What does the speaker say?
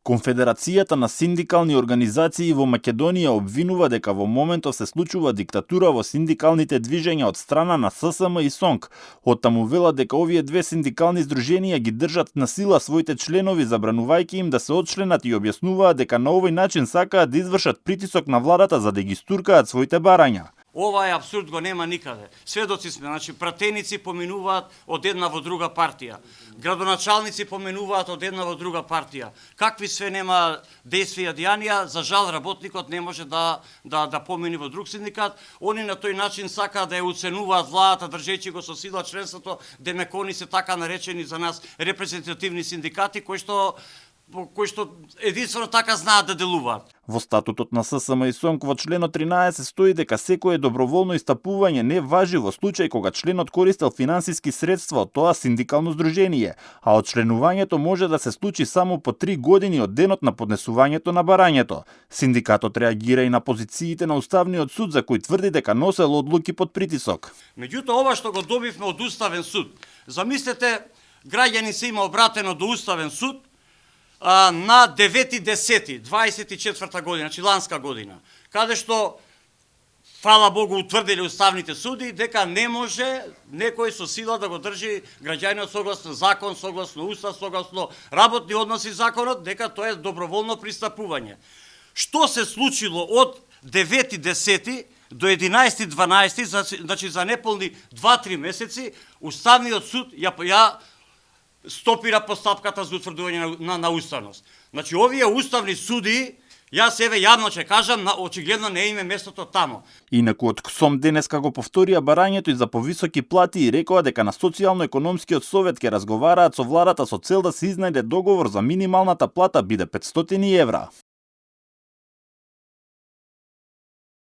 Конфедерацијата на синдикални организации во Македонија обвинува дека во моментов се случува диктатура во синдикалните движења од страна на ССМ и СОНК. Оттаму велат дека овие две синдикални здруженија ги држат на сила своите членови, забранувајќи им да се отчленат, и објаснуваат дека на овој начин сакаат да извршат притисок на владата за да ги стуркаат своите барања. Ова е абсурд, го нема никаде. Сведоци сме, пратеници поминуваат од една во друга партија. Градоначалници поминуваат од една во друга партија. Какви све нема действија и дејанија, за жал работникот не може да помини во друг синдикат. Они на тој начин сакаат да ја уценуваат владата, држејќи го со сила членството, демек они се така наречени за нас репрезентативни синдикати кои што единствено така знаат да делуваат. Во статутот на ССМ и СОНК во членот 13 стои дека секое доброволно истапување не важи во случај кога членот користел финансиски средства од тоа синдикално здружение, а отчленувањето може да се случи само по 3 години од денот на поднесувањето на барањето. Синдикатот реагира и на позициите на Уставниот суд, за кој тврди дека носел одлуки под притисок. Меѓутоа, ова што го добивме од Уставен суд, замислете, граѓани се има обратено до Уставен суд на 9.10.24 година, значи ланска година, каде што, фала Богу, утврдили уставните суди дека не може некој со сила да го држи граѓанинот согласно закон, согласно устав, согласно работни односи законот, дека тоа е доброволно пристапување. Што се случило од 9.10 до 11.12, значи за неполни 2-3 месеци, Уставниот суд ја стопира постапката за утврдување на уставност. Значи, овие уставни суди, јас еве јавно ќе кажам, очигледно не име местото тамо. Инаку од КСОМ денеска го повторија барањето и за повисоки плати и рекоа дека на Социјално-економскиот совет ќе разговараат со владата со цел да се изнајде договор за минималната плата биде 500 евра.